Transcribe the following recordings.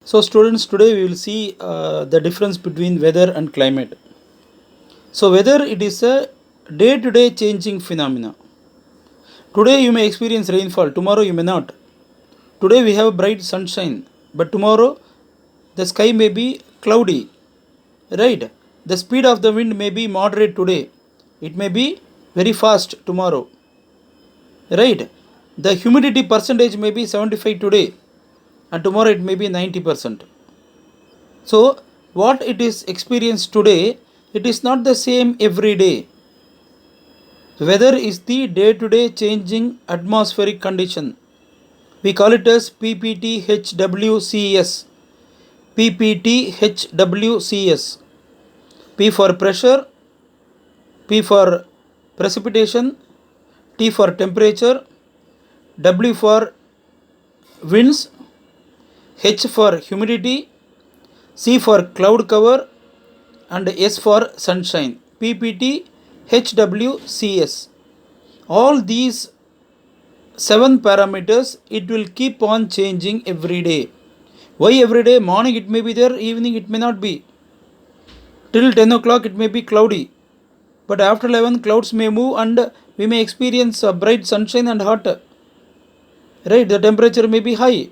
So students, today we will see the difference between weather and climate. So weather, it is a day-to-day changing phenomena. Today you may experience rainfall, tomorrow you may not. Today we have bright sunshine, but tomorrow the sky may be cloudy, right? The speed of the wind may be moderate today, it may be very fast tomorrow, right? The humidity percentage may be 75 today, and tomorrow it may be 90%. So, what it is experienced today, it is not the same every day. Weather is the day to day changing atmospheric condition. We call it as PPTHWCS. PPTHWCS. P for pressure, P for precipitation, T for temperature, W for winds, H for humidity, C for cloud cover, and S for sunshine. PPT, HWCS. All these 7 parameters, it will keep on changing every day. Why every day? Morning it may be there, evening it may not be. Till 10 o'clock it may be cloudy. But after 11 clouds may move and we may experience a bright sunshine and hot. Right, the temperature may be high.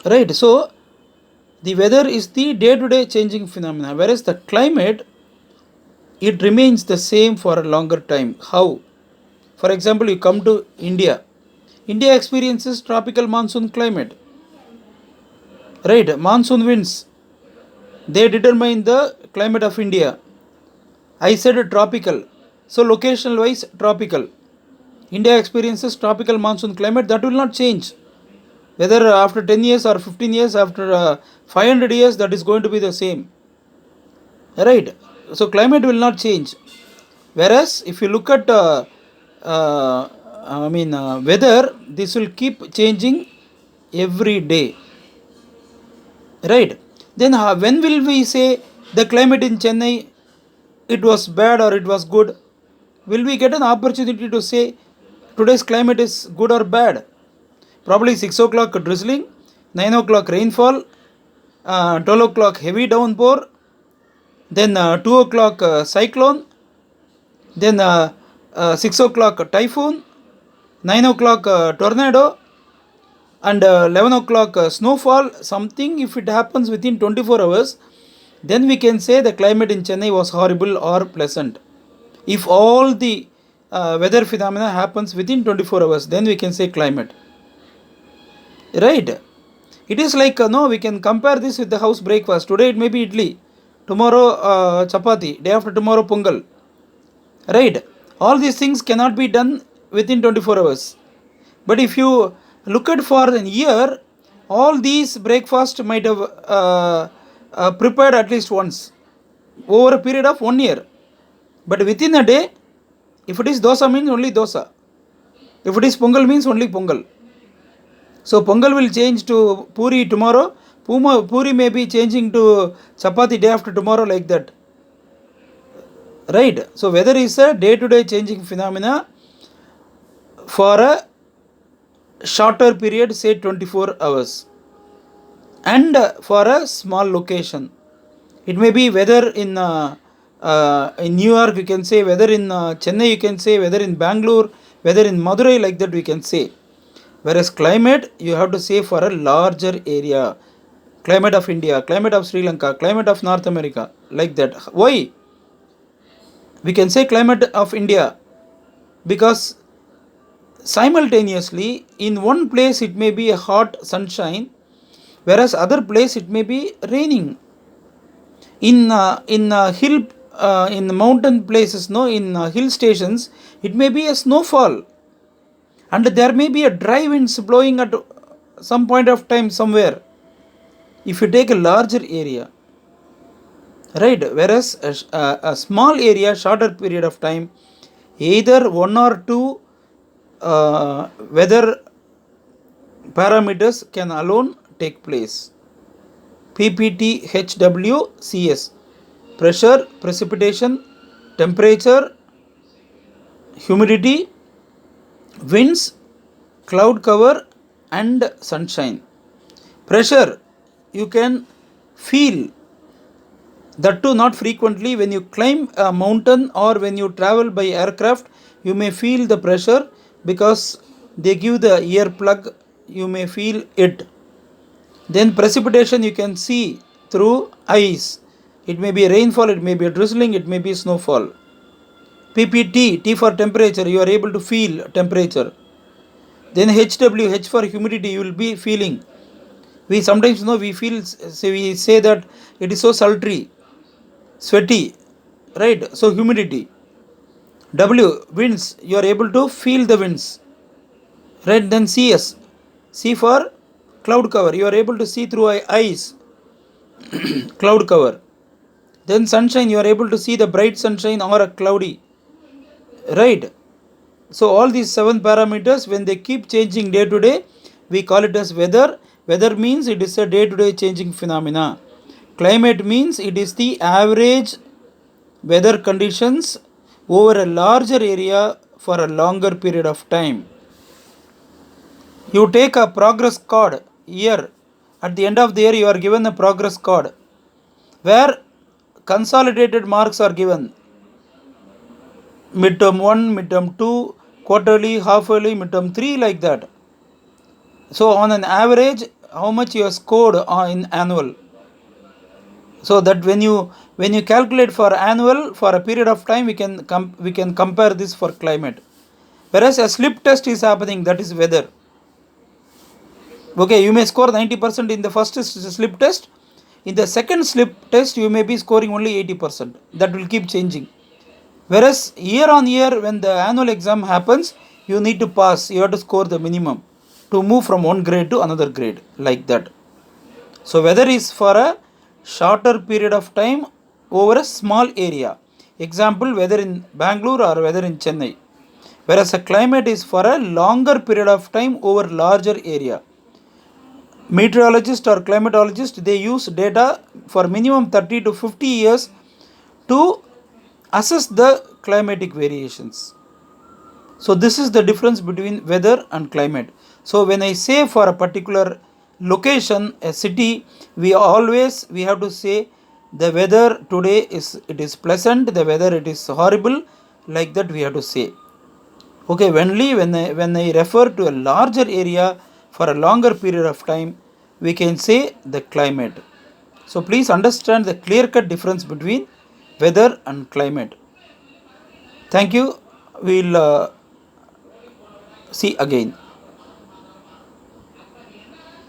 Right, so the weather is the day-to-day changing phenomena, whereas the climate, it remains the same for a longer time. How? For example, you come to India. India experiences tropical monsoon climate. Right, monsoon winds, they determine the climate of India. I said tropical, so locational wise tropical. India experiences tropical monsoon climate, that will not change. Whether after 10 years or 15 years, after 500 years, that is going to be the same. Right? So climate will not change. Whereas if you look at weather, this will keep changing every day. Right? Then when will we say the climate in Chennai, it was bad or it was good? Will we get an opportunity to say today's climate is good or bad? Probably 6 o'clock drizzling, 9 o'clock rainfall, 12 o'clock heavy downpour, then 2 o'clock cyclone, then 6 o'clock typhoon, 9 o'clock tornado, and 11 o'clock snowfall. Something, if it happens within 24 hours, then we can say the climate in Chennai was horrible or pleasant. If all the weather phenomena happens within 24 hours, then we can say climate. Right? It is like no, we can compare this with the house breakfast. Today it may be idli, tomorrow chapati, day after tomorrow pongal. Right? All these things cannot be done within 24 hours. But if you look at for a year, all these breakfast might have prepared at least once over a period of 1 year. But within a day, if it is dosa means only dosa. If it is pongal means only pongal. So pongal will change to puri tomorrow. Puri may be changing to chapati day after tomorrow, like that. Right? So weather is a day-to-day changing phenomena for a shorter period, say 24 hours, and for a small location. It may be weather in New York, you can say, weather in Chennai, you can say, weather in Bangalore, weather in Madurai, like that we can say. Whereas climate, you have to say for a larger area. Climate of India, climate of Sri Lanka, climate of North America, like that. Why? We can say climate of India because simultaneously in one place it may be a hot sunshine, whereas other place it may be raining. In hill in the mountain places, no, in hill stations, it may be a snowfall, and there may be a dry winds blowing at some point of time somewhere. If you take a larger area, right, whereas a small area, shorter period of time, either one or two weather parameters can alone take place. PPTHWCS: pressure, precipitation, temperature, humidity, winds, cloud cover, and sunshine. Pressure, you can feel, that too not frequently. When you climb a mountain or when you travel by aircraft, you may feel the pressure because they give the earplug, you may feel it. Then precipitation, you can see through eyes. It may be rainfall, it may be drizzling, it may be snowfall. PPT, T for temperature, you are able to feel temperature. Then HW, H for humidity, you will be feeling. We sometimes know, we feel, we say that it is so sultry, sweaty, right? So humidity. W, winds, you are able to feel the winds, right? Then CS, C for cloud cover, you are able to see through eyes, cloud cover. Then sunshine, you are able to see the bright sunshine or a cloudy, right? So all these 7 parameters, when they keep changing day to day, we call it as weather. Weather means it is a day to day changing phenomena. Climate means it is the average weather conditions over a larger area for a longer period of time. You take a progress card year. At the end of the year, you are given a progress card where consolidated marks are given. Midterm 1, midterm 2, quarterly, half-yearly, midterm 3, like that. So on an average, how much you have scored in annual. So that when you calculate for annual, for a period of time, we can compare this for climate. Whereas a slip test is happening, that is weather. Okay, you may score 90% in the first slip test. In the second slip test, you may be scoring only 80%. That will keep changing. Whereas year on year, when the annual exam happens, you need to pass, you have to score the minimum to move from one grade to another grade, like that. So weather is for a shorter period of time over a small area. Example, weather in Bangalore or weather in Chennai. Whereas a climate is for a longer period of time over larger area. Meteorologist or climatologist, they use data for minimum 30 to 50 years to assess the climatic variations. So this is the difference between weather and climate. So when I say for a particular location, a city, we have to say the weather today it is pleasant, the weather it is horrible, like that we have to say. Okay, when I refer to a larger area for a longer period of time, we can say the climate. So please understand the clear-cut difference between weather and climate. Thank you. We'll see again.